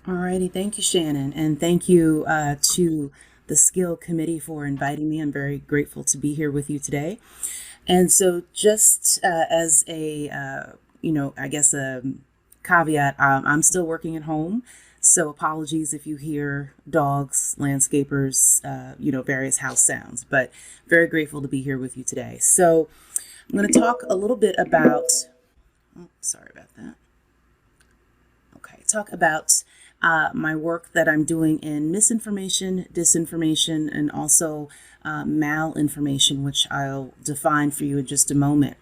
Alrighty, thank you, Shannon, and thank you to the Skill Committee for inviting me. I'm very grateful to be here with you today. And so, just as a I guess a caveat, I'm still working at home, so apologies if you hear dogs, landscapers, various house sounds. But very grateful to be here with you today. So, I'm going to talk a little bit about. Oh, sorry about that. Okay, talk about my work that I'm doing in misinformation, disinformation, and also malinformation, which I'll define for you in just a moment.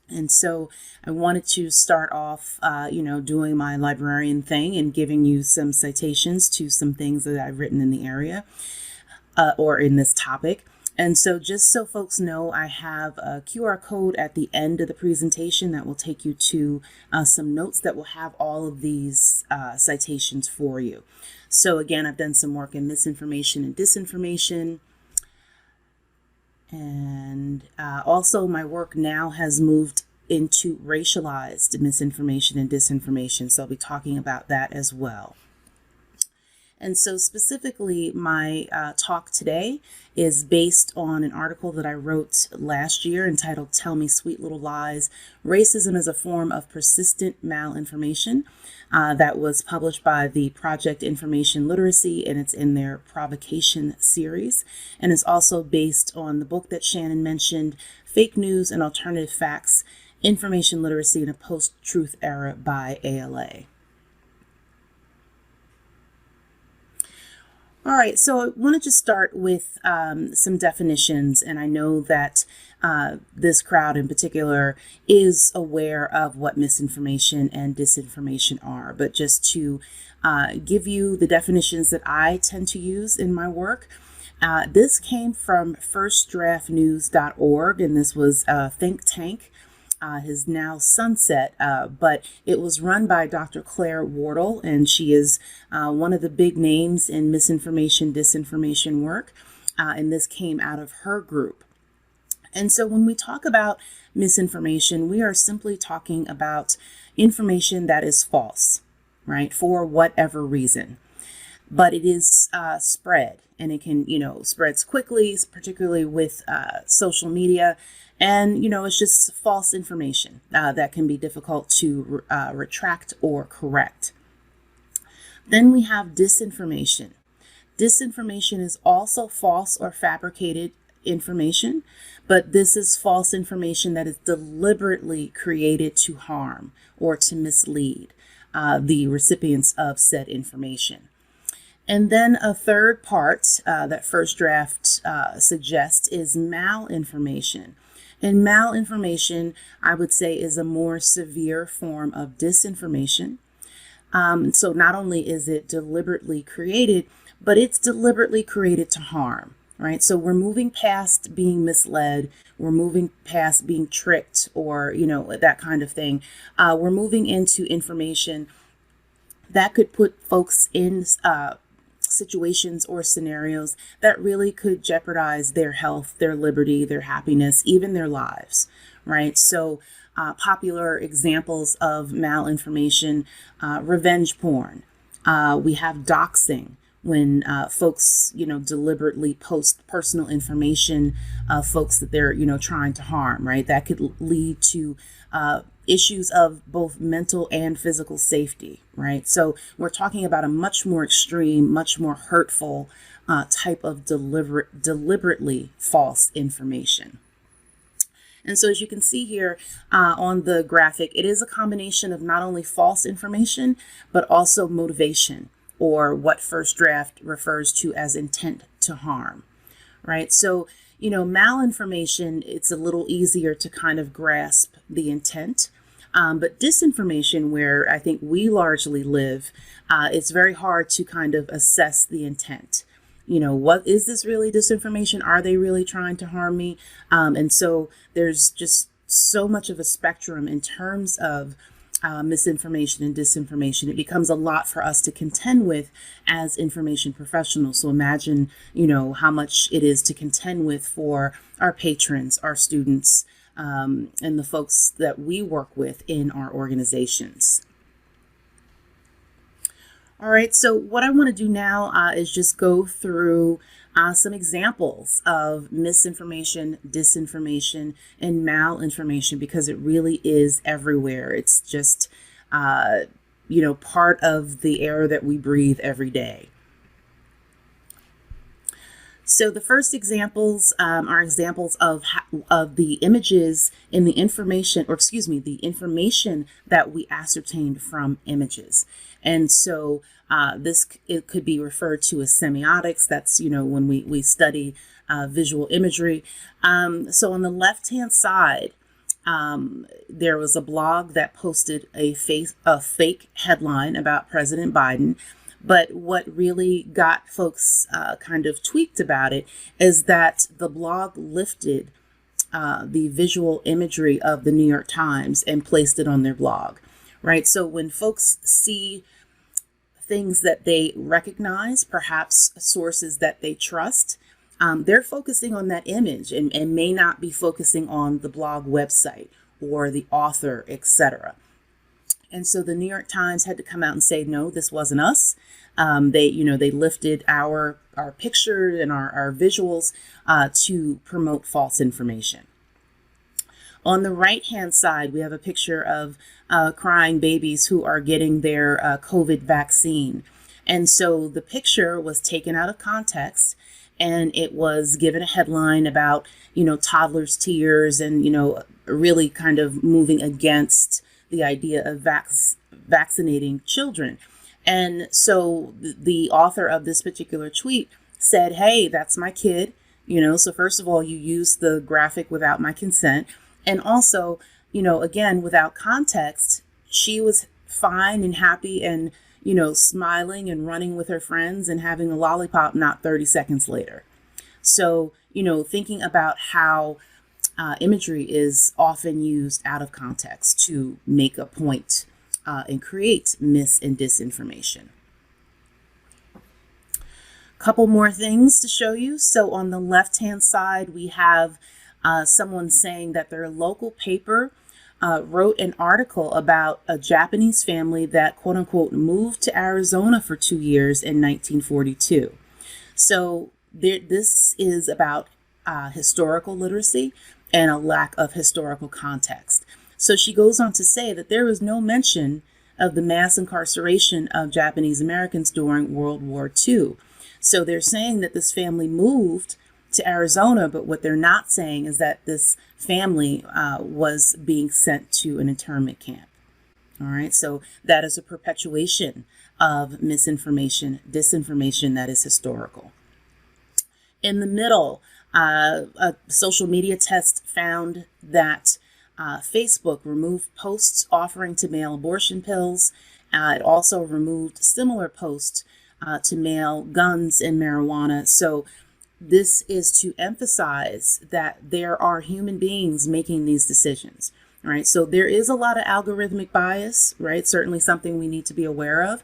And so I wanted to start off, doing my librarian thing and giving you some citations to some things that I've written in the area or in this topic. And so just so folks know, I have a QR code at the end of the presentation that will take you to some notes that will have all of these citations for you. So again, I've done some work in misinformation and disinformation. And also my work now has moved into racialized misinformation and disinformation. So I'll be talking about that as well. And so specifically, my talk today is based on an article that I wrote last year entitled Tell Me Sweet Little Lies, Racism as a Form of Persistent Malinformation. That was published by the Project Information Literacy, and it's in their Provocation series. And it's also based on the book that Shannon mentioned, Fake News and Alternative Facts, Information Literacy in a Post-Truth Era by ALA. All right, so I want to just start with some definitions, and I know that this crowd in particular is aware of what misinformation and disinformation are, but just to give you the definitions that I tend to use in my work. This came from firstdraftnews.org, and this was a think tank. Has now sunset, but it was run by Dr. Claire Wardle, and she is one of the big names in misinformation, disinformation work, and this came out of her group. And so when we talk about misinformation, we are simply talking about information that is false, right, for whatever reason. But it is spread, and it can, spreads quickly, particularly with social media. And, it's just false information that can be difficult to retract or correct. Then we have disinformation. Disinformation is also false or fabricated information, but this is false information that is deliberately created to harm or to mislead the recipients of said information. And then a third part that First Draft suggests is malinformation. And malinformation, I would say, is a more severe form of disinformation. So not only is it deliberately created, but it's deliberately created to harm, right? So we're moving past being misled. We're moving past being tricked or, that kind of thing. We're moving into information that could put folks in situations or scenarios that really could jeopardize their health, their liberty, their happiness, even their lives, right? So popular examples of malinformation, revenge porn. We have doxing, when folks, deliberately post personal information of folks that they're, trying to harm, right? That could lead to issues of both mental and physical safety, right? So we're talking about a much more extreme, much more hurtful type of deliberately false information. And so as you can see here on the graphic, it is a combination of not only false information, but also motivation, or what First Draft refers to as intent to harm, right? So, malinformation, it's a little easier to kind of grasp the intent. But disinformation, where I think we largely live, it's very hard to kind of assess the intent. What is this really disinformation? Are they really trying to harm me? And so there's just so much of a spectrum in terms of misinformation and disinformation. It becomes a lot for us to contend with as information professionals. So imagine, how much it is to contend with for our patrons, our students, and the folks that we work with in our organizations. All right, so what I want to do now is just go through some examples of misinformation, disinformation, and malinformation because it really is everywhere. It's just, part of the air that we breathe every day. So the first examples are examples of the images in the information, or excuse me, the information that we ascertained from images. And so it could be referred to as semiotics. That's, when we study visual imagery. So on the left-hand side, there was a blog that posted a fake headline about President Biden. But what really got folks kind of tweaked about it is that the blog lifted the visual imagery of the New York Times and placed it on their blog, right? So when folks see things that they recognize, perhaps sources that they trust, they're focusing on that image and may not be focusing on the blog website or the author, etc. And so the New York Times had to come out and say, no, this wasn't us. They lifted our picture and our visuals to promote false information. On the right-hand side, we have a picture of crying babies who are getting their COVID vaccine. And so the picture was taken out of context and it was given a headline about, toddlers' tears and, really kind of moving against the idea of vaccinating children. And so the author of this particular tweet said, hey, that's my kid. So first of all, you used the graphic without my consent. And also, again, without context, she was fine and happy and, smiling and running with her friends and having a lollipop not 30 seconds later. So, thinking about how imagery is often used out of context to make a point and create mis and disinformation. Couple more things to show you. So on the left-hand side, we have someone saying that their local paper wrote an article about a Japanese family that, quote unquote, moved to Arizona for 2 years in 1942. So this is about historical literacy and a lack of historical context. So she goes on to say that there was no mention of the mass incarceration of Japanese Americans during World War II. So they're saying that this family moved to Arizona, but what they're not saying is that this family was being sent to an internment camp. All right, so that is a perpetuation of misinformation, disinformation that is historical. In the middle, a social media test found that Facebook removed posts offering to mail abortion pills. It also removed similar posts to mail guns and marijuana. So this is to emphasize that there are human beings making these decisions, right? So there is a lot of algorithmic bias, right? Certainly something we need to be aware of.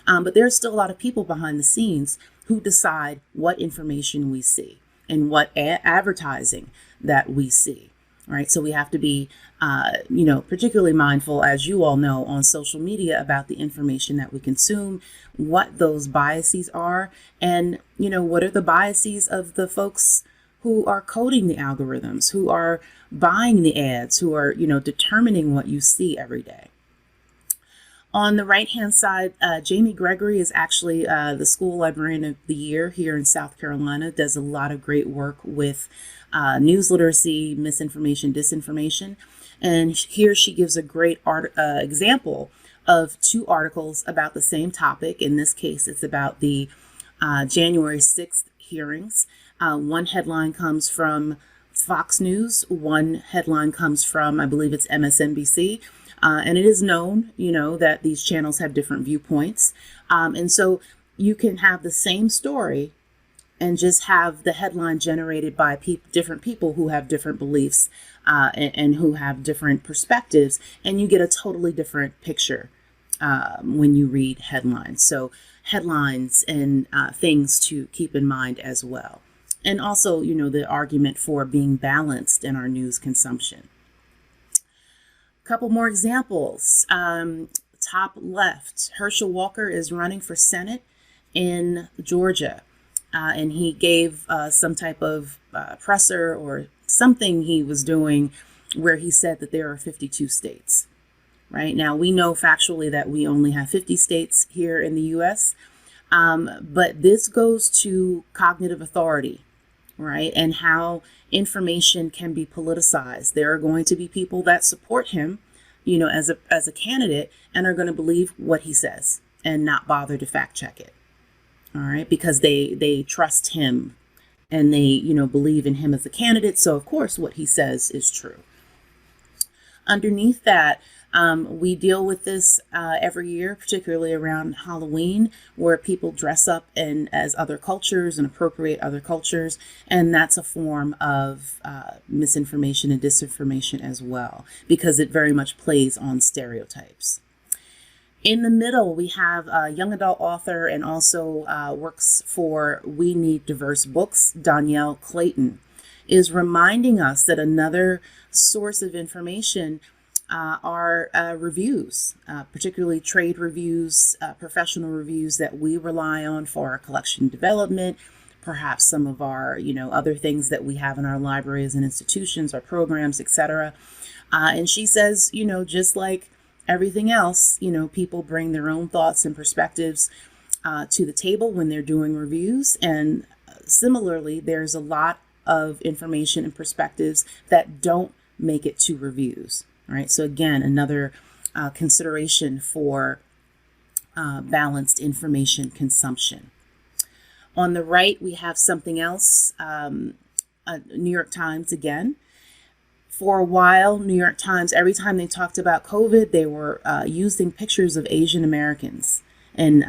But there's still a lot of people behind the scenes who decide what information we see and what advertising that we see, right? So we have to be, particularly mindful, as you all know, on social media about the information that we consume, what those biases are, and, what are the biases of the folks who are coding the algorithms, who are buying the ads, who are, determining what you see every day. On the right-hand side, Jamie Gregory is actually the School Librarian of the Year here in South Carolina, does a lot of great work with news literacy, misinformation, disinformation. And here she gives a great example of 2 articles about the same topic. In this case, it's about the January 6th hearings. One headline comes from Fox News. One headline comes from, I believe it's MSNBC. And it is known, that these channels have different viewpoints. And so you can have the same story and just have the headline generated by different people who have different beliefs and who have different perspectives. And you get a totally different picture when you read headlines. So headlines and things to keep in mind as well. And also, the argument for being balanced in our news consumption. Couple more examples. top left, Herschel Walker is running for Senate in Georgia. And he gave some type of presser or something he was doing where he said that there are 52 states. Right now, we know factually that we only have 50 states here in the U.S., but this goes to cognitive authority, right? And how information can be politicized. There are going to be people that support him, as a candidate, and are going to believe what he says and not bother to fact check it. All right, because they trust him and they, believe in him as a candidate. So of course, what he says is true. Underneath that, we deal with this every year, particularly around Halloween, where people dress up as other cultures and appropriate other cultures. And that's a form of misinformation and disinformation as well, because it very much plays on stereotypes. In the middle, we have a young adult author and also works for We Need Diverse Books, Danielle Clayton, is reminding us that another source of information are reviews, particularly trade reviews, professional reviews that we rely on for our collection development, perhaps some of our, other things that we have in our libraries and institutions, our programs, etc. And she says, just like everything else, people bring their own thoughts and perspectives to the table when they're doing reviews. And similarly, there's a lot of information and perspectives that don't make it to reviews. Right. So again, another consideration for balanced information consumption. On the right, we have something else, New York Times again. For a while, New York Times, every time they talked about COVID, they were using pictures of Asian Americans and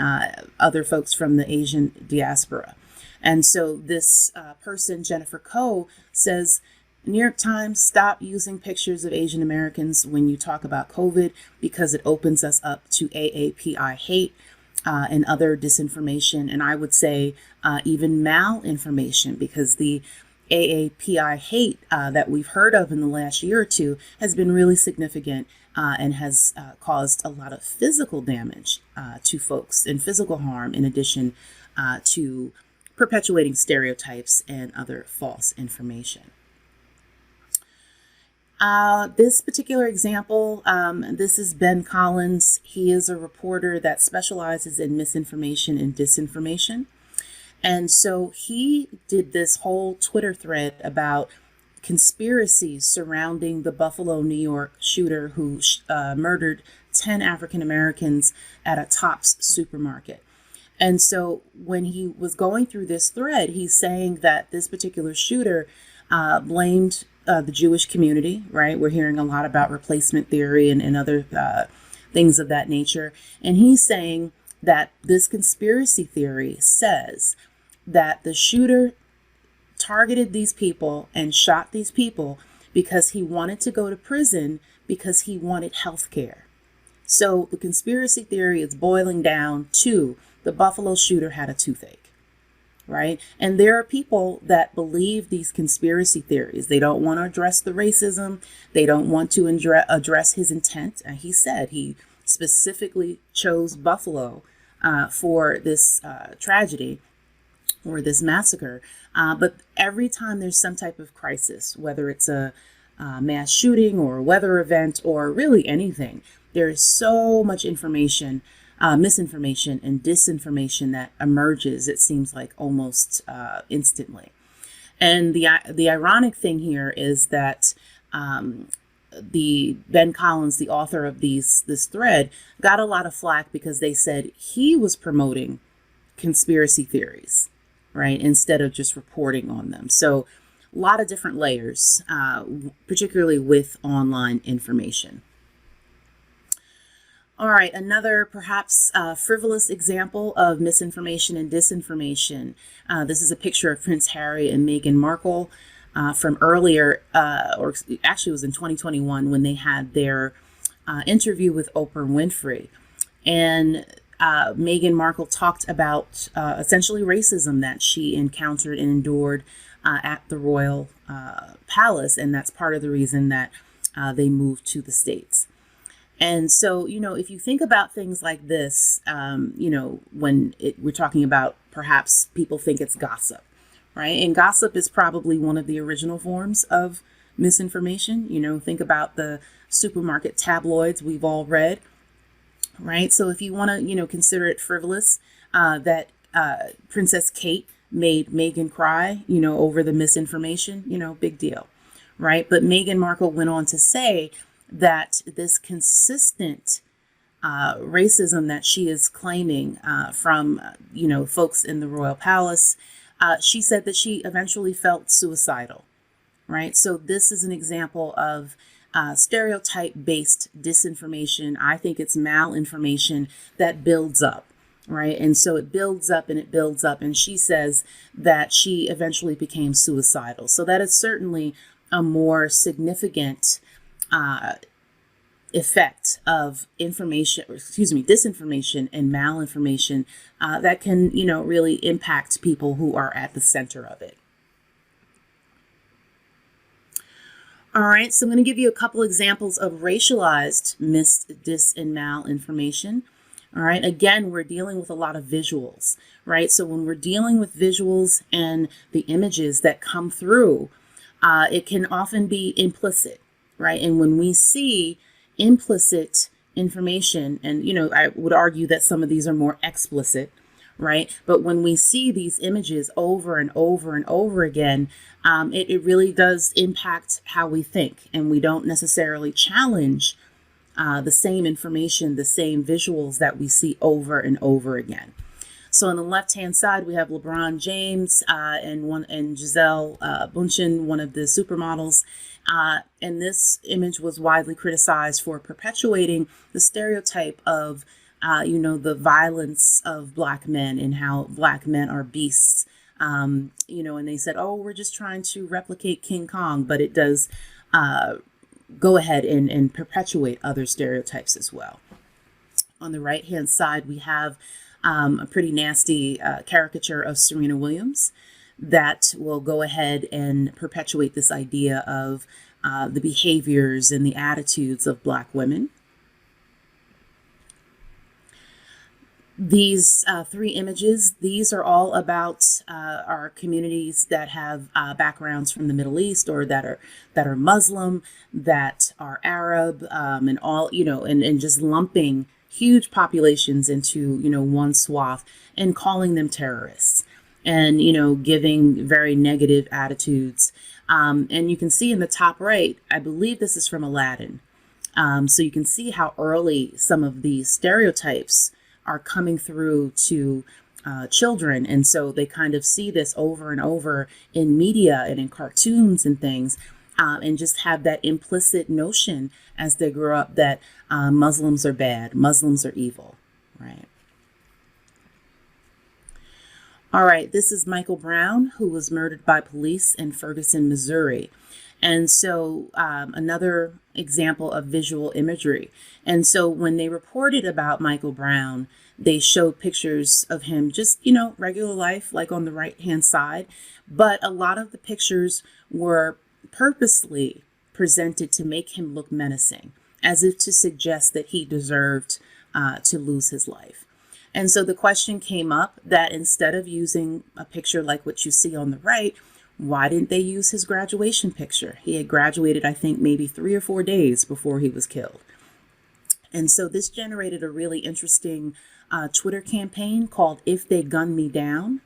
other folks from the Asian diaspora. And so this person, Jennifer Koh, says, New York Times, stop using pictures of Asian Americans when you talk about COVID, because it opens us up to AAPI hate and other disinformation. And I would say even malinformation, because the AAPI hate that we've heard of in the last year or two has been really significant and has caused a lot of physical damage to folks and physical harm, in addition to perpetuating stereotypes and other false information. This particular example, this is Ben Collins. He is a reporter that specializes in misinformation and disinformation. And so he did this whole Twitter thread about conspiracies surrounding the Buffalo, New York shooter who murdered 10 African Americans at a Tops supermarket. And so when he was going through this thread, he's saying that this particular shooter blamed the Jewish community, right? We're hearing a lot about replacement theory and other things of that nature. And he's saying that this conspiracy theory says that the shooter targeted these people and shot these people because he wanted to go to prison because he wanted health care. So the conspiracy theory is boiling down to the Buffalo shooter had a toothache, right? And there are people that believe these conspiracy theories. They don't want to address the racism. They don't want to address his intent. And he said he specifically chose Buffalo for this tragedy or this massacre. But every time there's some type of crisis, whether it's a mass shooting or a weather event or really anything, there is so much information, misinformation and disinformation that emerges, it seems like almost instantly. And the ironic thing here is that the Ben Collins, the author of this thread, got a lot of flack because they said he was promoting conspiracy theories, right, instead of just reporting on them. So a lot of different layers, particularly with online information. All right, another perhaps frivolous example of misinformation and disinformation. This is a picture of Prince Harry and Meghan Markle from earlier, or actually it was in 2021 when they had their interview with Oprah Winfrey. And Meghan Markle talked about essentially racism that she encountered and endured at the royal palace. And that's part of the reason that they moved to the States. And so, if you think about things like this, when we're talking about perhaps people think it's gossip, right? And gossip is probably one of the original forms of misinformation. Think about the supermarket tabloids we've all read, right? So if you want to, consider it frivolous, that Princess Kate made Meghan cry, over the misinformation, big deal, right? But Meghan Markle went on to say that this consistent racism that she is claiming from, folks in the royal palace, she said that she eventually felt suicidal, right? So this is an example of stereotype-based disinformation. I think it's malinformation that builds up, right? And so it builds up and it builds up. And she says that she eventually became suicidal. So that is certainly a more significant effect of disinformation and malinformation that can, really impact people who are at the center of it. All right, so I'm going to give you a couple examples of racialized dis, and malinformation. All right, again, we're dealing with a lot of visuals, right? So when we're dealing with visuals and the images that come through, it can often be implicit, right? And when we see implicit information, and, I would argue that some of these are more explicit, right? But when we see these images over and over and over again, it really does impact how we think, and we don't necessarily challenge the same information, the same visuals that we see over and over again. So on the left-hand side, we have LeBron James and Gisele Bündchen, one of the supermodels. And this image was widely criticized for perpetuating the stereotype of, the violence of Black men and how Black men are beasts. And they said, oh, we're just trying to replicate King Kong, but it does go ahead and perpetuate other stereotypes as well. On the right-hand side, we have a pretty nasty caricature of Serena Williams that will go ahead and perpetuate this idea of the behaviors and the attitudes of Black women. These three images, these are all about our communities that have backgrounds from the Middle East, or that are Muslim, that are Arab, and all, and just lumping huge populations into, one swath and calling them terrorists, and, giving very negative attitudes. And you can see in the top right, I believe this is from Aladdin. So you can see how early some of these stereotypes are coming through to children. And so they kind of see this over and over in media and in cartoons and things, and just have that implicit notion as they grow up that Muslims are bad, Muslims are evil, right? All right, this is Michael Brown, who was murdered by police in Ferguson, Missouri. And so another example of visual imagery. And so when they reported about Michael Brown, they showed pictures of him just, regular life, like on the right-hand side. But a lot of the pictures were purposely presented to make him look menacing, as if to suggest that he deserved to lose his life. And so the question came up that instead of using a picture like what you see on the right, why didn't they use his graduation picture? He had graduated, I think, maybe 3 or 4 days before he was killed. And so this generated a really interesting Twitter campaign called If They Gun Me Down.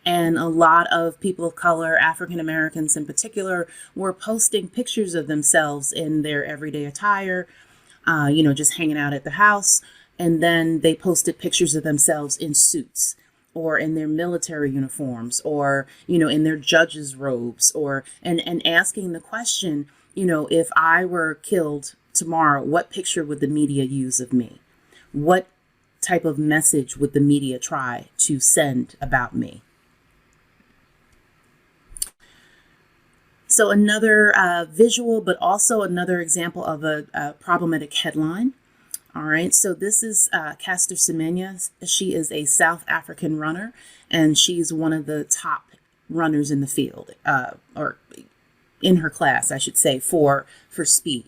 And a lot of people of color, African Americans in particular, were posting pictures of themselves in their everyday attire, just hanging out at the house. And then they posted pictures of themselves in suits, or in their military uniforms, or, in their judges' robes, and asking the question, if I were killed tomorrow, what picture would the media use of me? What type of message would the media try to send about me? So another visual, but also another example of a problematic headline. All right, so this is Caster Semenya. She is a South African runner, and she's one of the top runners in the field, or in her class, I should say, for speed,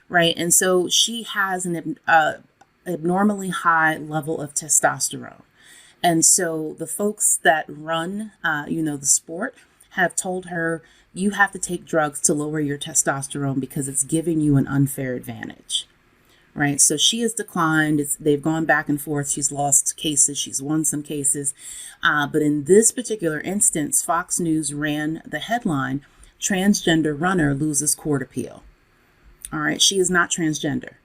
right? And so she has an abnormally high level of testosterone. And so the folks that run, the sport have told her, you have to take drugs to lower your testosterone because it's giving you an unfair advantage. Right. So she has declined. They've gone back and forth. She's lost cases. She's won some cases. But in this particular instance, Fox News ran the headline, transgender runner loses court appeal. All right. She is not transgender.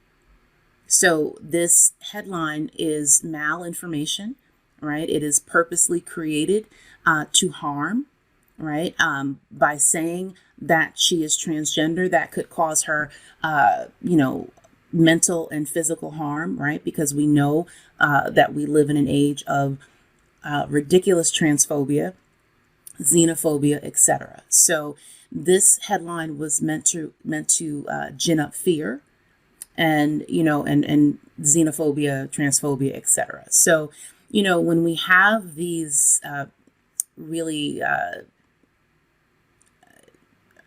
So this headline is malinformation, right? It is purposely created to harm, right? By saying that she is transgender, that could cause her, mental and physical harm, right? Because we know that we live in an age of ridiculous transphobia, xenophobia, etc. So this headline was meant to gin up fear, and and xenophobia, transphobia, etc. So when we have these really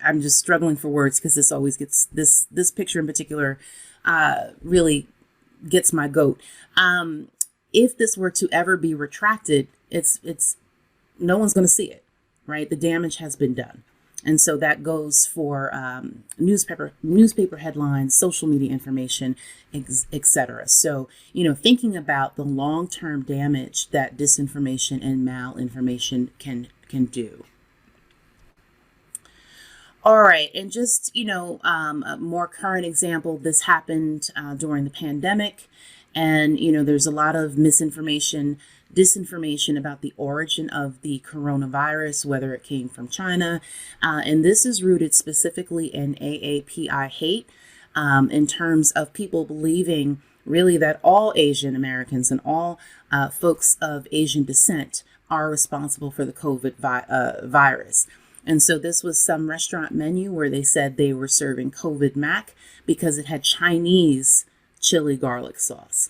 I'm just struggling for words because this always gets this picture in particular really gets my goat. If this were to ever be retracted, it's no one's going to see it, right? The damage has been done. And so that goes for newspaper headlines, social media information, etc. So, thinking about the long-term damage that disinformation and malinformation can do. All right. And just, a more current example, this happened during the pandemic. And, there's a lot of misinformation, disinformation about the origin of the coronavirus, whether it came from China. And this is rooted specifically in AAPI hate, in terms of people believing really that all Asian Americans and all folks of Asian descent are responsible for the COVID virus. And so this was some restaurant menu where they said they were serving COVID mac because it had Chinese chili garlic sauce.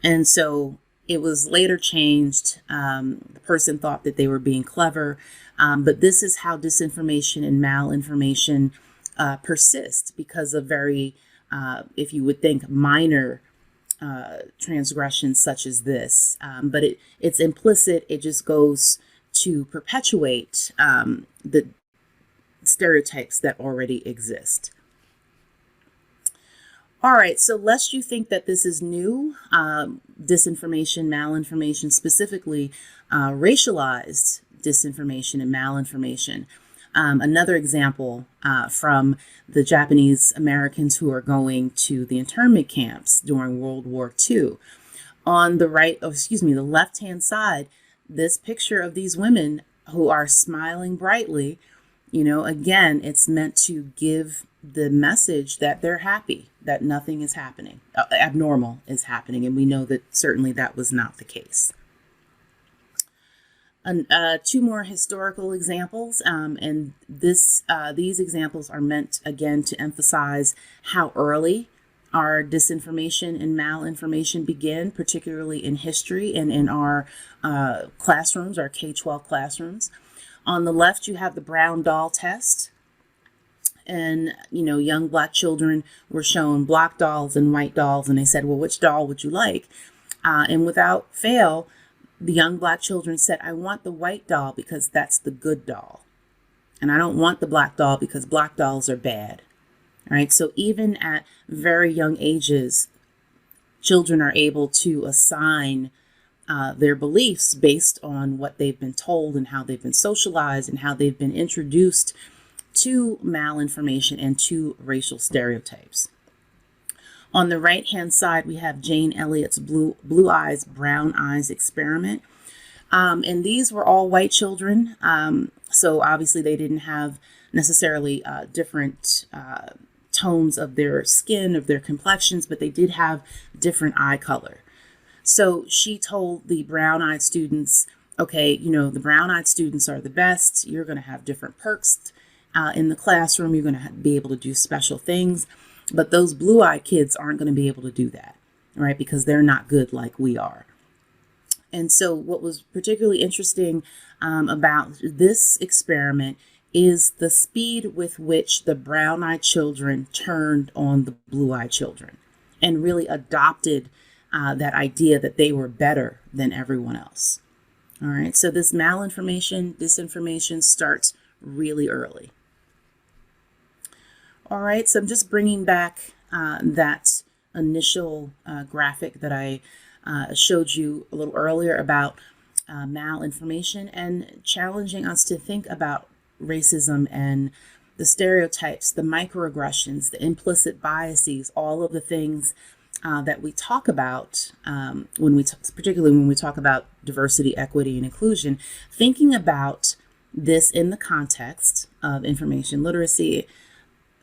And so it was later changed. The person thought that they were being clever. But this is how disinformation and malinformation persist because of very, if you would think, minor transgressions such as this. But it's implicit. It just goes to perpetuate the stereotypes that already exist. All right, so lest you think that this is new, disinformation, malinformation, specifically racialized disinformation and malinformation. Another example from the Japanese Americans who are going to the internment camps during World War II. On the the left-hand side, this picture of these women who are smiling brightly, again, it's meant to give the message that they're happy, that nothing is happening, abnormal is happening. And we know that certainly that was not the case. Two more historical examples, and these examples are meant, again, to emphasize how early our disinformation and malinformation begin, particularly in history and in our classrooms, our K-12 classrooms. On the left, you have the brown doll test. And, young Black children were shown black dolls and white dolls. And they said, well, which doll would you like? And without fail, the young Black children said, I want the white doll because that's the good doll. And I don't want the black doll because black dolls are bad. All right. So even at very young ages, children are able to assign their beliefs based on what they've been told and how they've been socialized and how they've been introduced to malinformation and to racial stereotypes. On the right-hand side, we have Jane Elliott's blue eyes, brown eyes experiment. And these were all white children. So obviously they didn't have necessarily different tones of their skin, of their complexions, but they did have different eye color. So she told the brown-eyed students, okay, the brown-eyed students are the best. You're going to have different perks in the classroom. You're going to be able to do special things. But those blue-eyed kids aren't going to be able to do that, right? Because they're not good like we are. And so what was particularly interesting about this experiment is the speed with which the brown-eyed children turned on the blue-eyed children and really adopted that idea that they were better than everyone else. All right, so this malinformation, disinformation starts really early. All right, so I'm just bringing back that initial graphic that I showed you a little earlier about malinformation and challenging us to think about racism and the stereotypes, the microaggressions, the implicit biases, all of the things that we talk about particularly when we talk about diversity, equity, and inclusion, thinking about this in the context of information literacy,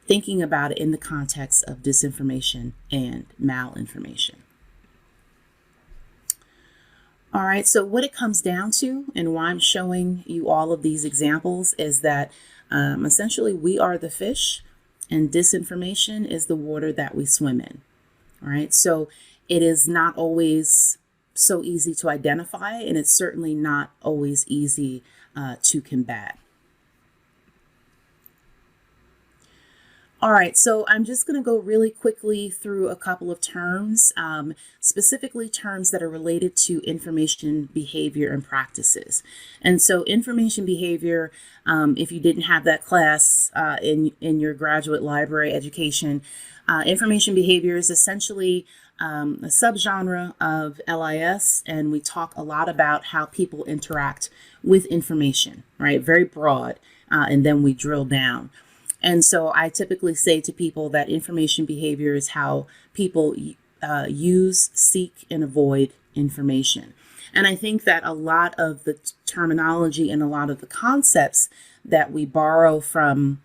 thinking about it in the context of disinformation and malinformation. All right, so what it comes down to and why I'm showing you all of these examples is that essentially we are the fish and disinformation is the water that we swim in. All right, so it is not always so easy to identify, and it's certainly not always easy to combat. All right, so I'm just going to go really quickly through a couple of terms, specifically terms that are related to information behavior and practices. And so information behavior, if you didn't have that class in your graduate library education, information behavior is essentially a subgenre of LIS, and we talk a lot about how people interact with information, right? Very broad, and then we drill down. And so I typically say to people that information behavior is how people use, seek, and avoid information. And I think that a lot of the terminology and a lot of the concepts that we borrow from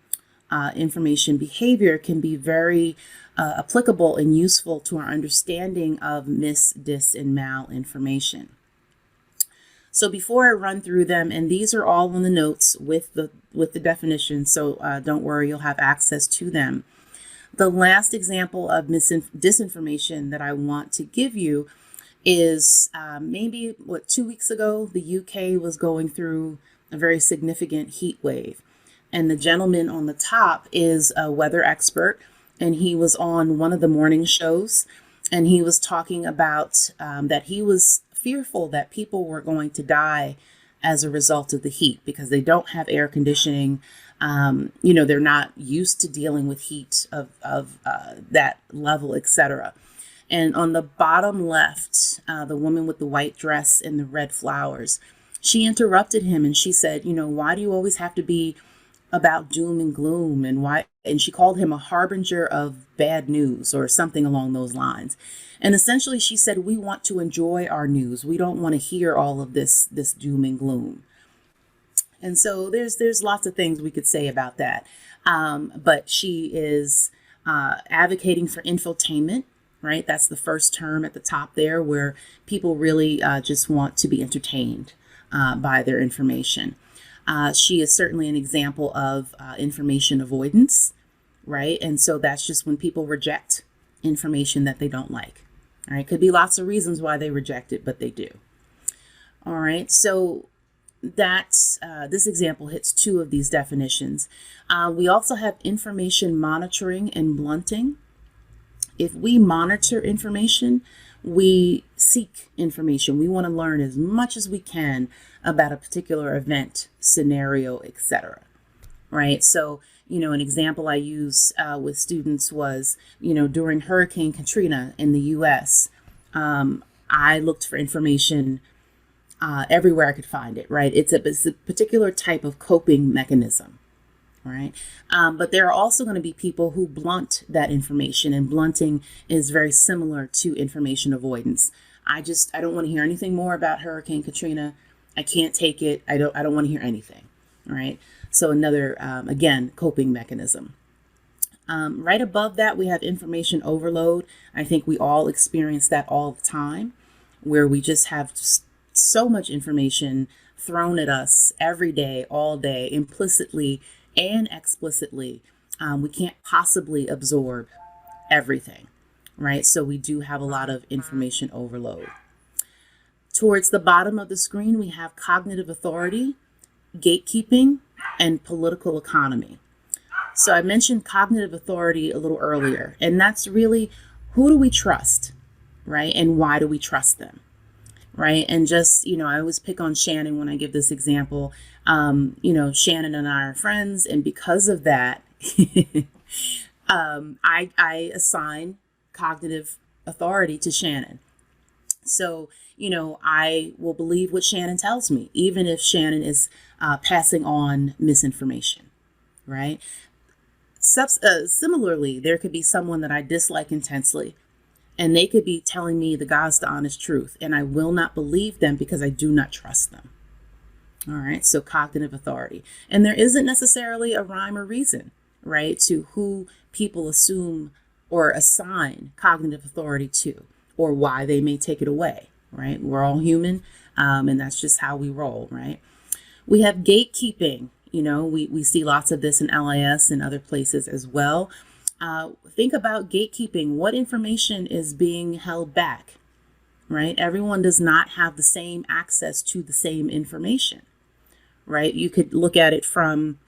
information behavior can be very applicable and useful to our understanding of mis, dis, and malinformation. So before I run through them, and these are all in the notes with the definition, so don't worry, you'll have access to them. The last example of disinformation that I want to give you is maybe 2 weeks ago, the UK was going through a very significant heat wave. And the gentleman on the top is a weather expert, and he was on one of the morning shows, and he was talking about that he was fearful that people were going to die as a result of the heat because they don't have air conditioning. They're not used to dealing with heat of that level, etc. And on the bottom left, the woman with the white dress and the red flowers, she interrupted him and she said, why do you always have to be about doom and gloom, and why? And she called him a harbinger of bad news or something along those lines. And essentially she said, we want to enjoy our news. We don't want to hear all of this doom and gloom. And so there's lots of things we could say about that. But she is advocating for infotainment, right? That's the first term at the top there, where people really just want to be entertained by their information. She is certainly an example of information avoidance, right? And so that's just when people reject information that they don't like. All right, could be lots of reasons why they reject it, but they do. All right, so that's this example hits two of these definitions. We also have information monitoring and blunting. If we monitor information, we seek information. We want to learn as much as we can about a particular event, scenario, etc. Right? So, an example I use with students was, during Hurricane Katrina in the U.S., I looked for information everywhere I could find it, right? It's a particular type of coping mechanism, right? But there are also going to be people who blunt that information, and blunting is very similar to information avoidance. I don't want to hear anything more about Hurricane Katrina. I can't take it. I don't want to hear anything, right? So another, again, coping mechanism. Right above that, we have information overload. I think we all experience that all the time, where we just have so much information thrown at us every day, all day, implicitly and explicitly. We can't possibly absorb everything, right? So we do have a lot of information overload. Towards the bottom of the screen, we have cognitive authority, gatekeeping, and political economy. So I mentioned cognitive authority a little earlier, and that's really, who do we trust, right? And why do we trust them, right? And just, I always pick on Shannon when I give this example. Shannon and I are friends, and because of that, I assign cognitive authority to Shannon. So, I will believe what Shannon tells me, even if Shannon is passing on misinformation, right? Similarly, there could be someone that I dislike intensely, and they could be telling me the God's the honest truth, and I will not believe them because I do not trust them. All right, so cognitive authority. And there isn't necessarily a rhyme or reason, right, to who people assume or assign cognitive authority to, or why they may take it away, right? We're all human, and that's just how we roll, right? We have gatekeeping. We see lots of this in LIS and other places as well. Think about gatekeeping. What information is being held back, right? Everyone does not have the same access to the same information, right? You could look at it from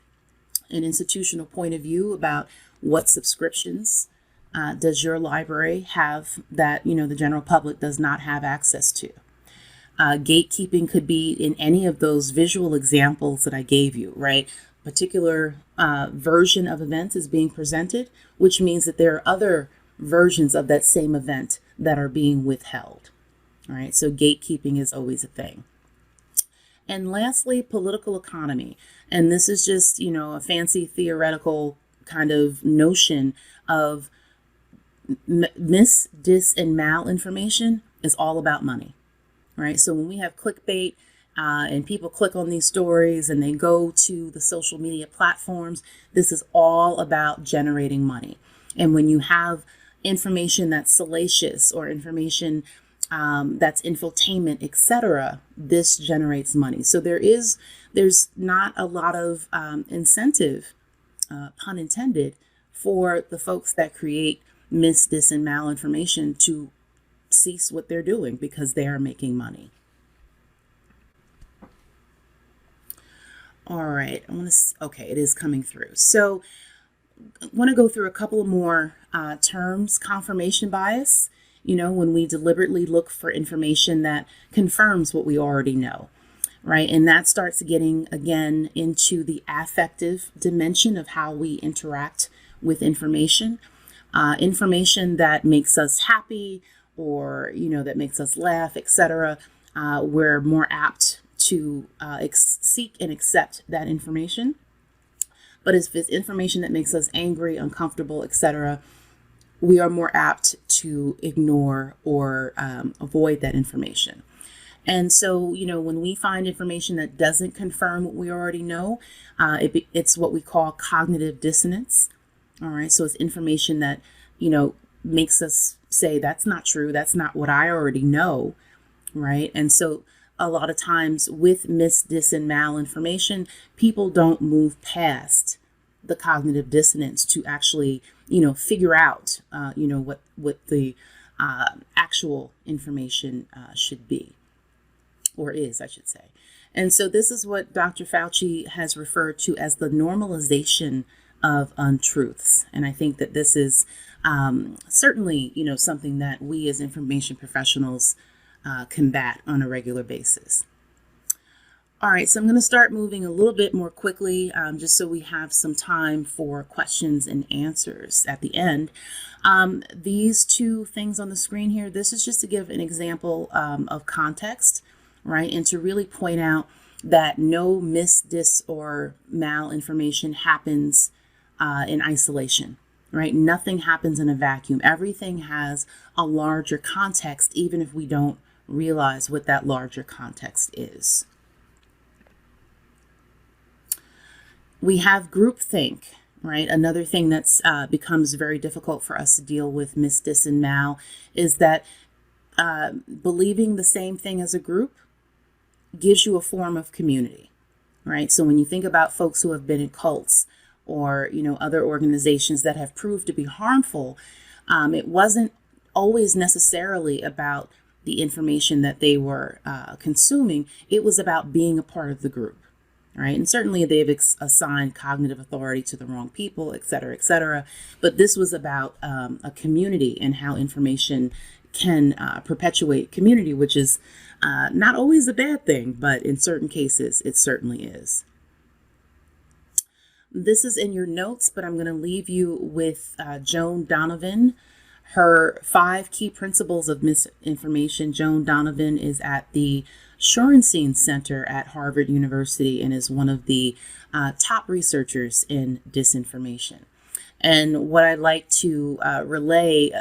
an institutional point of view about what subscriptions does your library have that, the general public does not have access to. Gatekeeping could be in any of those visual examples that I gave you, right? Particular version of events is being presented, which means that there are other versions of that same event that are being withheld, all right? So gatekeeping is always a thing. And lastly, political economy. And this is just, a fancy theoretical kind of notion of mis, dis, and malinformation is all about money. Right. So when we have clickbait and people click on these stories and they go to the social media platforms, this is all about generating money. And when you have information that's salacious or information that's infotainment, etc., this generates money. So there's not a lot of incentive, pun intended, for the folks that create mis, dis, and malinformation to cease what they're doing because they are making money. All right, okay, it is coming through. So I want to go through a couple more terms. Confirmation bias, when we deliberately look for information that confirms what we already know, right? And that starts getting, again, into the affective dimension of how we interact with information. Information that makes us happy, or that makes us laugh, etc., we're more apt to seek and accept that information. But if it's information that makes us angry, uncomfortable, etc., we are more apt to ignore or avoid that information. And so, when we find information that doesn't confirm what we already know, it's what we call cognitive dissonance. All right, so it's information that makes us say, that's not true, that's not what I already know, right? And so a lot of times with mis, dis, and malinformation, people don't move past the cognitive dissonance to actually, figure out, what the actual information should be, or is, I should say. And so this is what Dr. Fauci has referred to as the normalization of untruths. And I think that this is certainly, something that we as information professionals combat on a regular basis. All right, so I'm going to start moving a little bit more quickly, just so we have some time for questions and answers at the end. These two things on the screen here, this is just to give an example of context, right? And to really point out that no mis, dis, or malinformation happens in isolation, right? Nothing happens in a vacuum. Everything has a larger context, even if we don't realize what that larger context is. We have groupthink, right? Another thing that's becomes very difficult for us to deal with mis, dis, and mal is that believing the same thing as a group gives you a form of community, right? So when you think about folks who have been in cults or, other organizations that have proved to be harmful, it wasn't always necessarily about the information that they were consuming. It was about being a part of the group, right? And certainly they've assigned cognitive authority to the wrong people, et cetera, et cetera. But this was about a community and how information can perpetuate community, which is not always a bad thing, but in certain cases, it certainly is. This is in your notes, but I'm going to leave you with Joan Donovan, her 5 key principles of misinformation. Joan Donovan is at the Shorenstein Center at Harvard University and is one of the top researchers in disinformation. And what I'd like to relay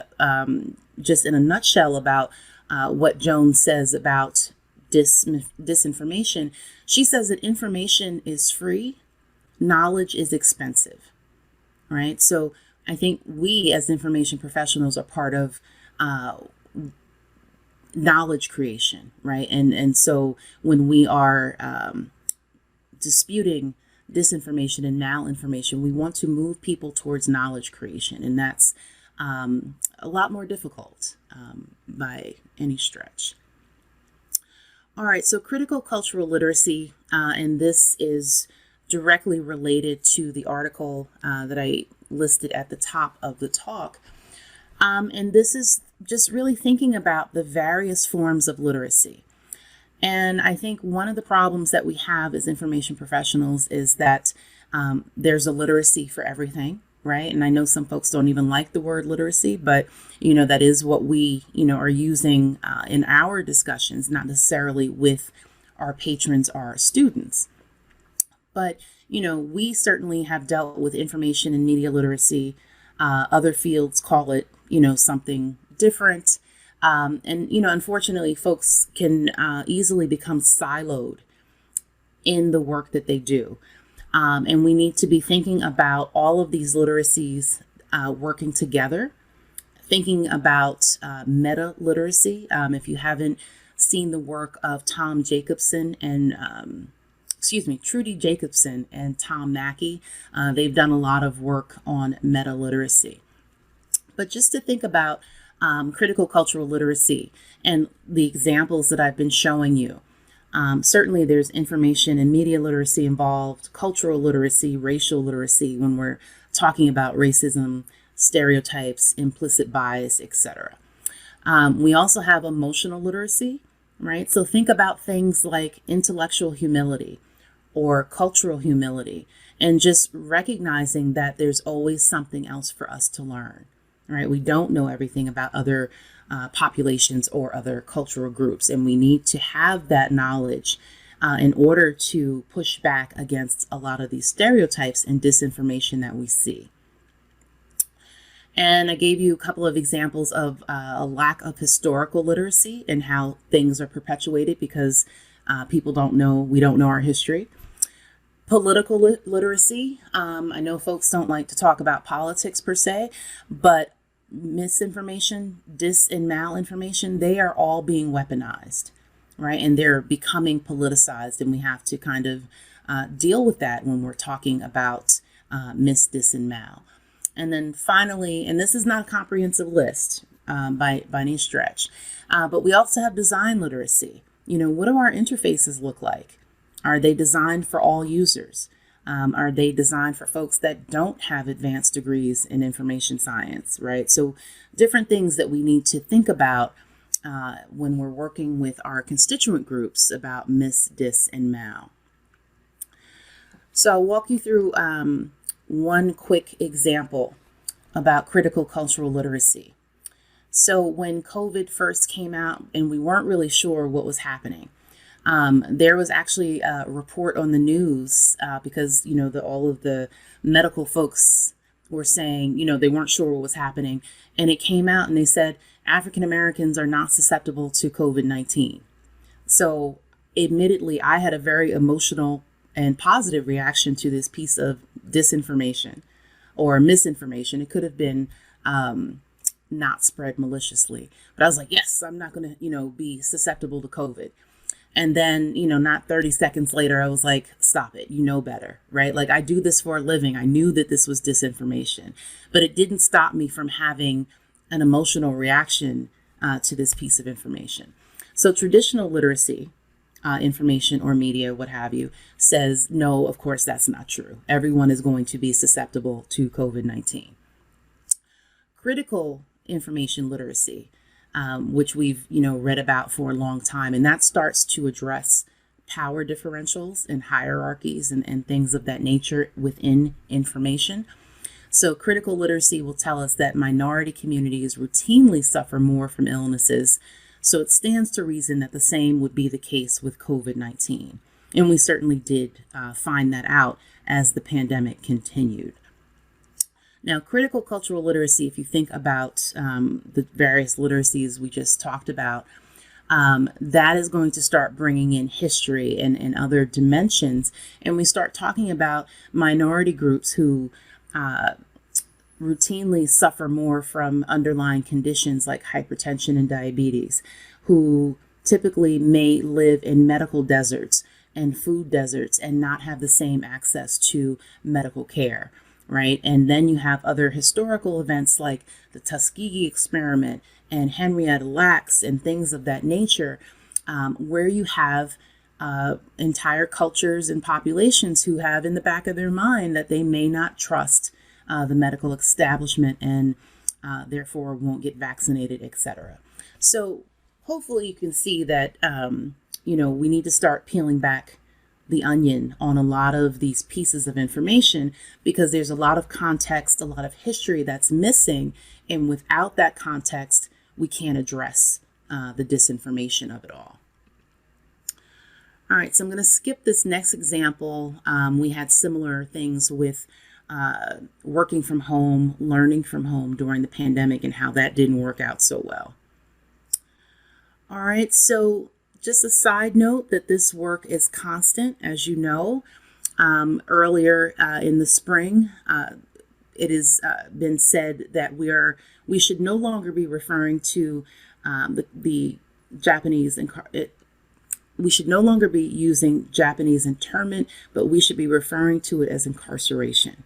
just in a nutshell about what Joan says about disinformation, she says that information is free, knowledge is expensive, right? So I think we as information professionals are part of knowledge creation, right? And so when we are disputing disinformation and malinformation, we want to move people towards knowledge creation, and that's a lot more difficult by any stretch. All right, so critical cultural literacy, and this is directly related to the article that I listed at the top of the talk. And this is just really thinking about the various forms of literacy. And I think one of the problems that we have as information professionals is that there's a literacy for everything, right? And I know some folks don't even like the word literacy, but that is what we are using in our discussions, not necessarily with our patrons or our students. But we certainly have dealt with information and media literacy. Other fields call it something different. And unfortunately, folks can easily become siloed in the work that they do. And we need to be thinking about all of these literacies working together, thinking about meta literacy. If you haven't seen the work of Trudy Jacobson and Tom Mackey, they've done a lot of work on meta literacy. But just to think about critical cultural literacy and the examples that I've been showing you. Certainly there's information and media literacy involved, cultural literacy, racial literacy when we're talking about racism, stereotypes, implicit bias, etc. We also have emotional literacy, right? So think about things like intellectual humility or cultural humility, and just recognizing that there's always something else for us to learn, right? We don't know everything about other populations or other cultural groups, and we need to have that knowledge in order to push back against a lot of these stereotypes and disinformation that we see. And I gave you a couple of examples of a lack of historical literacy and how things are perpetuated because people don't know, we don't know our history. Political literacy. I know folks don't like to talk about politics per se, but misinformation, and malinformation, they are all being weaponized, right? And they're becoming politicized, and we have to kind of deal with that when we're talking about dis, and mal. And then finally, and this is not a comprehensive list by any stretch, but we also have design literacy. What do our interfaces look like? Are they designed for all users? Are they designed for folks that don't have advanced degrees in information science, right? So different things that we need to think about when we're working with our constituent groups about dis, and mal. So I'll walk you through one quick example about critical cultural literacy. So when COVID first came out and we weren't really sure what was happening, there was actually a report on the news because, all of the medical folks were saying, they weren't sure what was happening. And it came out and they said, African Americans are not susceptible to COVID-19. So admittedly, I had a very emotional and positive reaction to this piece of disinformation or misinformation. It could have been not spread maliciously. But I was like, yes, I'm not going to, be susceptible to COVID. And then, not 30 seconds later, I was like, stop it. You know better, right? Like, I do this for a living. I knew that this was disinformation, but it didn't stop me from having an emotional reaction to this piece of information. So traditional literacy, information or media, what have you, says, no, of course, that's not true. Everyone is going to be susceptible to COVID-19. Critical information literacy, which we've, read about for a long time, and that starts to address power differentials and hierarchies and things of that nature within information. So critical literacy will tell us that minority communities routinely suffer more from illnesses. So it stands to reason that the same would be the case with COVID-19. And we certainly did find that out as the pandemic continued. Now, critical cultural literacy, if you think about the various literacies we just talked about, that is going to start bringing in history and other dimensions. And we start talking about minority groups who routinely suffer more from underlying conditions like hypertension and diabetes, who typically may live in medical deserts and food deserts and not have the same access to medical care, right? And then you have other historical events like the Tuskegee experiment and Henrietta Lacks and things of that nature, where you have entire cultures and populations who have in the back of their mind that they may not trust the medical establishment and therefore won't get vaccinated, etc. So hopefully you can see that, we need to start peeling back the onion on a lot of these pieces of information, because there's a lot of context, a lot of history that's missing. And without that context, we can't address the disinformation of it all. All right, so I'm going to skip this next example. We had similar things with working from home, learning from home during the pandemic, and how that didn't work out so well. All right, so just a side note that this work is constant, as you know. Earlier in the spring, it has been said that we should no longer be referring to the Japanese, we should no longer be using Japanese internment, but we should be referring to it as incarceration.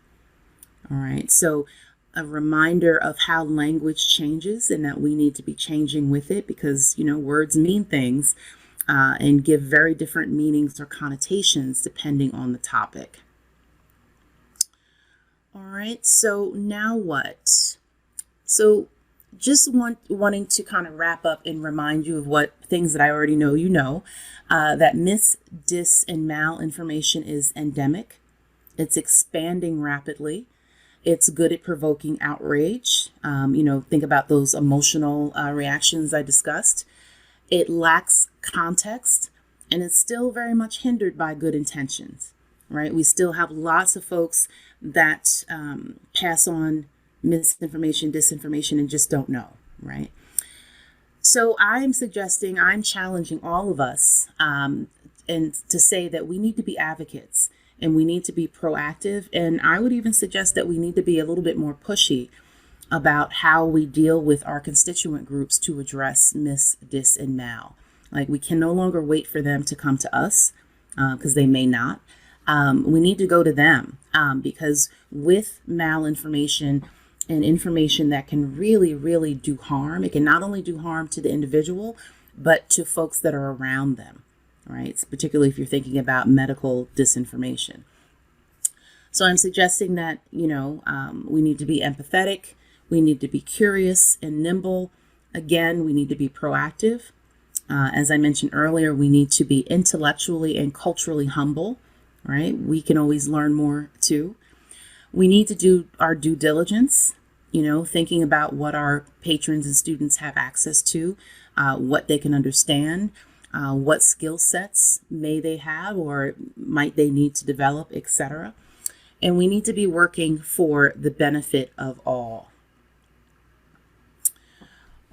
All right, so a reminder of how language changes and that we need to be changing with it, because, words mean things and give very different meanings or connotations depending on the topic. All right, so now what? So just wanting to kind of wrap up and remind you of what things that I already know that mis, dis, and malinformation is endemic. It's expanding rapidly. It's good at provoking outrage. Think about those emotional reactions I discussed. It lacks context, and it's still very much hindered by good intentions, right? We still have lots of folks that pass on misinformation, disinformation, and just don't know, right? So I'm challenging all of us and to say that we need to be advocates and we need to be proactive. And I would even suggest that we need to be a little bit more pushy about how we deal with our constituent groups to address mis, dis, and mal. Like, we can no longer wait for them to come to us because they may not. We need to go to them because with malinformation and information that can really, really do harm, it can not only do harm to the individual, but to folks that are around them, right? Particularly if you're thinking about medical disinformation. So I'm suggesting that, we need to be empathetic. We need to be curious and nimble. Again, we need to be proactive. As I mentioned earlier, we need to be intellectually and culturally humble, right? We can always learn more too. We need to do our due diligence, thinking about what our patrons and students have access to, what they can understand, what skill sets may they have or might they need to develop, etc. And we need to be working for the benefit of all.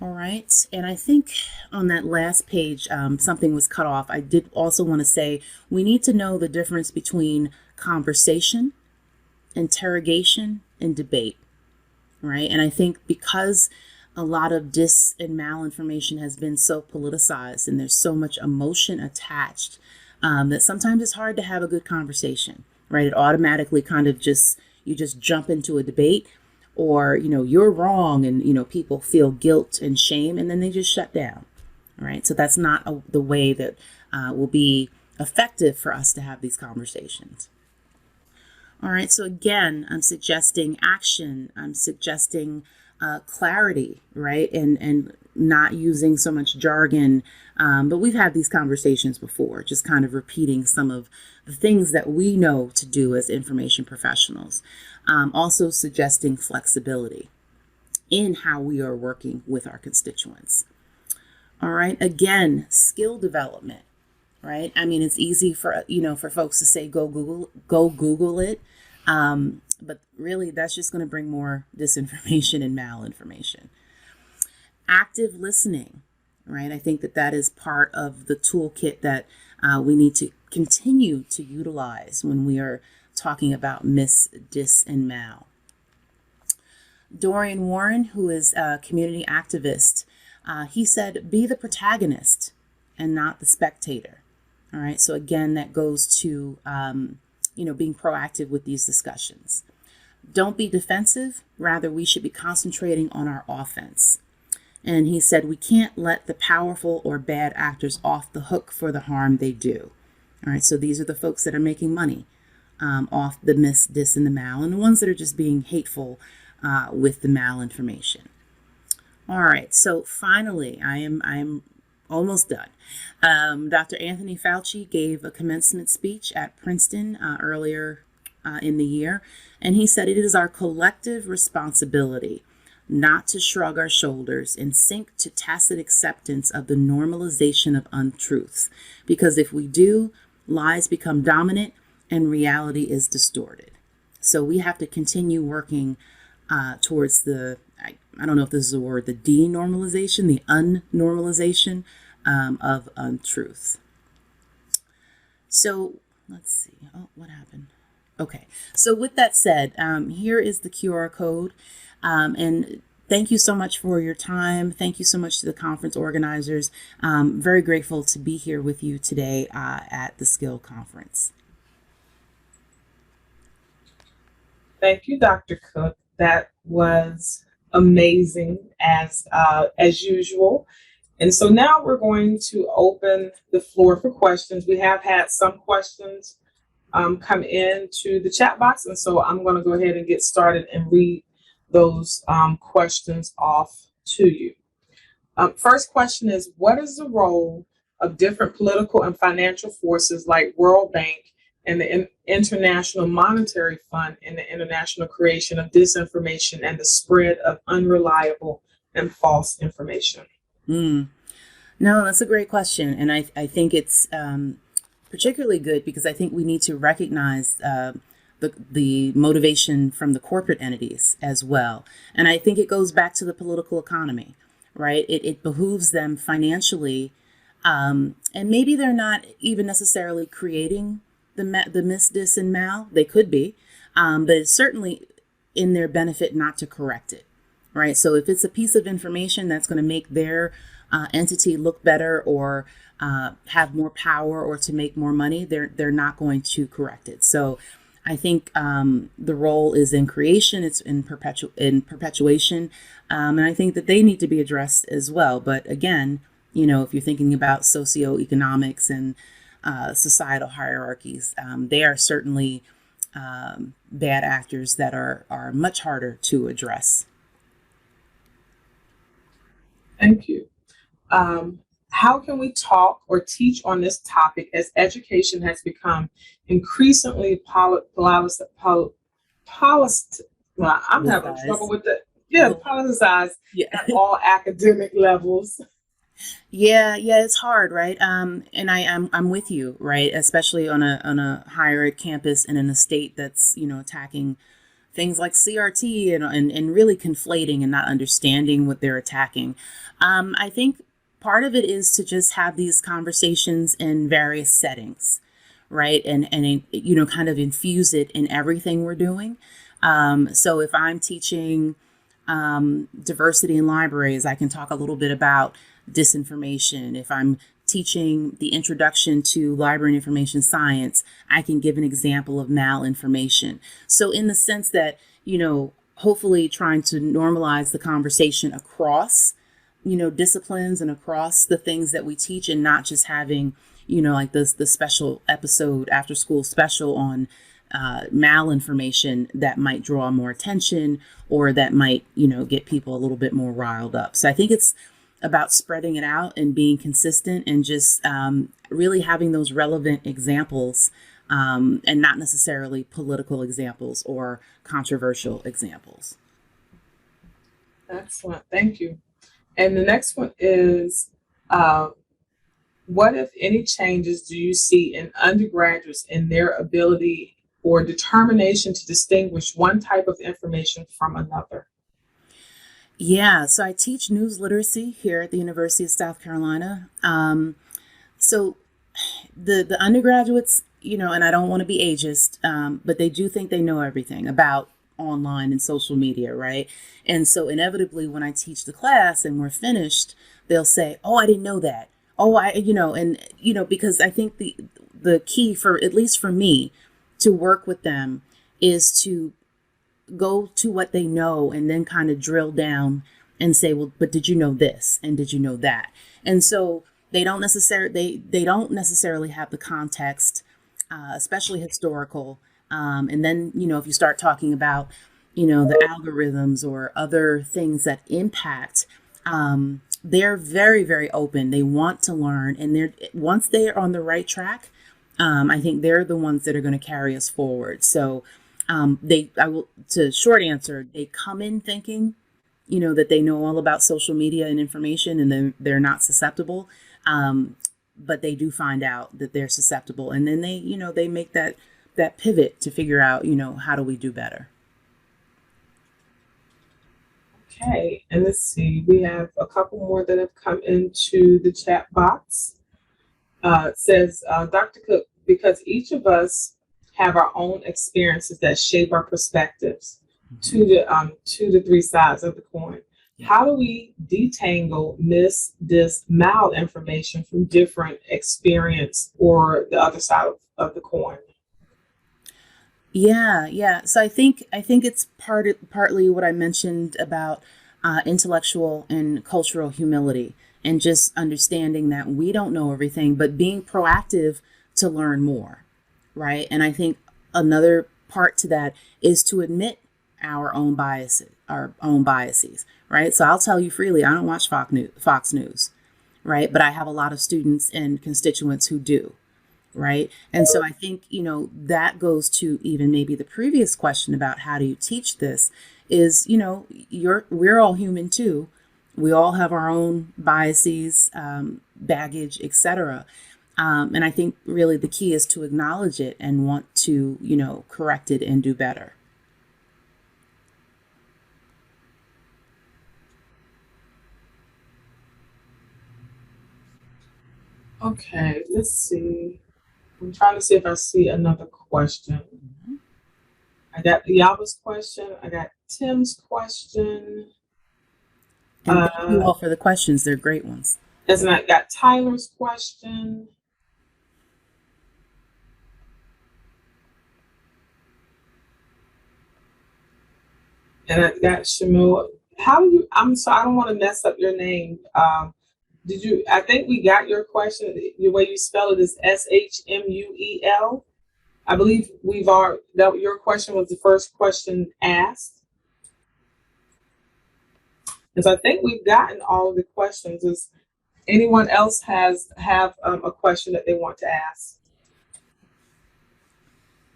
All right, and I think on that last page, something was cut off. I did also want to say we need to know the difference between conversation, interrogation, and debate, right? And I think because a lot of dis and malinformation has been so politicized and there's so much emotion attached that sometimes it's hard to have a good conversation, right? It automatically kind of you just jump into a debate, or, you're wrong, and, people feel guilt and shame, and then they just shut down, right? So that's not the way that will be effective for us to have these conversations. All right, so again, I'm suggesting action. I'm suggesting clarity, right? And not using so much jargon. But we've had these conversations before, just kind of repeating some of the things that we know to do as information professionals. Also suggesting flexibility in how we are working with our constituents. All right, again, skill development, right? I mean, it's easy for folks to say go Google it, but really that's just going to bring more disinformation and malinformation. Active listening, right? I think that is part of the toolkit that we need to continue to utilize when we are talking about mis, dis, and mal. Dorian Warren, who is a community activist, he said, be the protagonist and not the spectator. All right. So again, that goes to, being proactive with these discussions. Don't be defensive. Rather, we should be concentrating on our offense. And he said, we can't let the powerful or bad actors off the hook for the harm they do. All right. So these are the folks that are making money off the mis, dis, and the mal, and the ones that are just being hateful with the malinformation. All right. So finally, I'm almost done. Dr. Anthony Fauci gave a commencement speech at Princeton earlier in the year, and he said it is our collective responsibility not to shrug our shoulders and sink to tacit acceptance of the normalization of untruths, because if we do, lies become dominant and reality is distorted. So we have to continue working towards I don't know if this is a word, the denormalization, the unnormalization of untruth. So let's see. Oh, what happened? Okay. So with that said, here is the QR code. And thank you so much for your time. Thank you so much to the conference organizers. Very grateful to be here with you today at the Skill Conference. Thank you, Dr. Cook. That was amazing as usual. And so now we're going to open the floor for questions. We have had some questions come into the chat box, and so I'm going to go ahead and get started and read those questions off to you. First question is, what is the role of different political and financial forces like World Bank and the International Monetary Fund in the international creation of disinformation and the spread of unreliable and false information? No, that's a great question. And I think it's particularly good because I think we need to recognize the motivation from the corporate entities as well. And I think it goes back to the political economy, right? It behooves them financially. And maybe they're not even necessarily creating the mis, dis, and mal. They could be, but it's certainly in their benefit not to correct it, right? So if it's a piece of information that's going to make their entity look better or have more power or to make more money, they're not going to correct it. So I think the role is in creation, it's in perpetuation, and I think that they need to be addressed as well. But again, if you're thinking about socioeconomics and societal hierarchies, they are certainly bad actors that are much harder to address. Thank you. How can we talk or teach on this topic as education has become increasingly politicized at all academic levels? Yeah, it's hard, right? And I'm with you, right? Especially on a higher ed campus and in a state that's attacking things like CRT and really conflating and not understanding what they're attacking. I think part of it is to just have these conversations in various settings, right? And kind of infuse it in everything we're doing. So if I'm teaching diversity in libraries, I can talk a little bit about disinformation. If I'm teaching the introduction to library and information science, I can give an example of malinformation. So in the sense that, hopefully trying to normalize the conversation across disciplines and across the things that we teach, and not just having, like the special episode, after school special on malinformation that might draw more attention, or that might, get people a little bit more riled up. So I think it's about spreading it out and being consistent, and just really having those relevant examples, and not necessarily political examples or controversial examples. Excellent. Thank you. And the next one is, what, if any, changes do you see in undergraduates in their ability or determination to distinguish one type of information from another? Yeah, so I teach news literacy here at the University of South Carolina. So the undergraduates, and I don't want to be ageist, but they do think they know everything about online and social media, right? And so inevitably, when I teach the class and we're finished, they'll say, "Oh, I didn't know that." Oh, because I think the key, for at least for me, to work with them is to go to what they know and then kind of drill down and say, well, but did you know this, and did you know that? And so they don't necessarily have the context, especially historical. And then, if you start talking about, the algorithms or other things that impact, they're very, very open. They want to learn, and once they are on the right track, I think they're the ones that are going to carry us forward. So to short answer, they come in thinking, that they know all about social media and information, and then they're not susceptible. But they do find out that they're susceptible, and then they make that pivot to figure out, how do we do better? Okay, and let's see, we have a couple more that have come into the chat box. It says, Dr. Cook, because each of us have our own experiences that shape our perspectives to the three sides of the coin. Yeah. How do we detangle malinformation from different experience or the other side of the coin? Yeah. So I think it's partly what I mentioned about intellectual and cultural humility, and just understanding that we don't know everything, but being proactive to learn more, right? And I think another part to that is to admit our own biases, right? So I'll tell you freely, I don't watch Fox News, right? But I have a lot of students and constituents who do. Right. And so I think, that goes to even maybe the previous question about how do you teach this is, we're all human too. We all have our own biases, baggage, etc. And I think really the key is to acknowledge it and want to, correct it and do better. Okay, let's see. I'm trying to see if I see another question. Mm-hmm. I got Yaba's question. I got Tim's question. And thank you all for the questions. They're great ones. And I got Tyler's question. And I got Shamil. I'm sorry, I don't want to mess up your name. I think we got your question. The way you spell it is Shmuel. I believe your question was the first question asked. And so I think we've gotten all of the questions. Does anyone else have a question that they want to ask?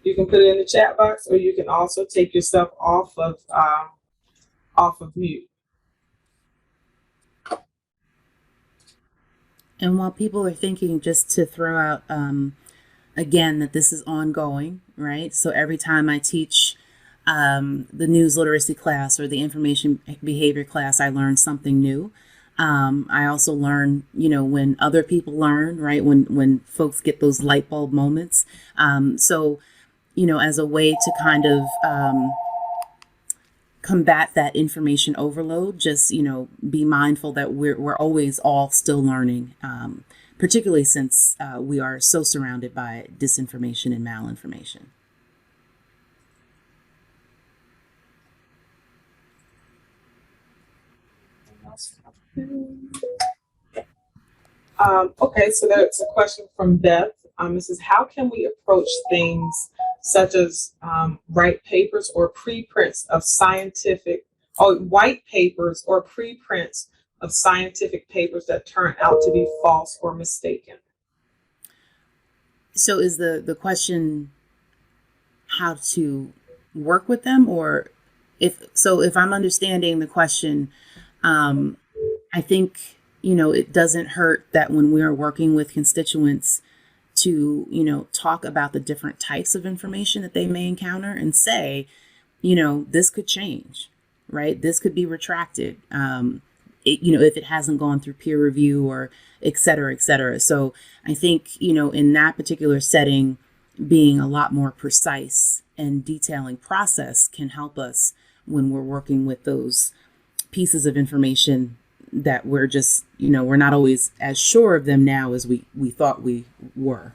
You can put it in the chat box, or you can also take yourself off of mute. And while people are thinking, just to throw out, again, that this is ongoing, right? So every time I teach the news literacy class or the information behavior class, I learn something new. I also learn, when other people learn, right? When folks get those light bulb moments. So, as a way to kind of combat that information overload, just, be mindful that we're always all still learning, particularly since we are so surrounded by disinformation and malinformation. Okay, so that's a question from Beth. It says, how can we approach things such as white papers or preprints of white papers or preprints of scientific papers that turn out to be false or mistaken? So is the question how to work with them, or if I'm understanding the question, I think, it doesn't hurt that when we're working with constituents to, talk about the different types of information that they may encounter and say, this could change, right? This could be retracted. If it hasn't gone through peer review or et cetera, et cetera. So I think, in that particular setting, being a lot more precise and detailing process can help us when we're working with those pieces of information that we're just, we're not always as sure of them now as we thought we were.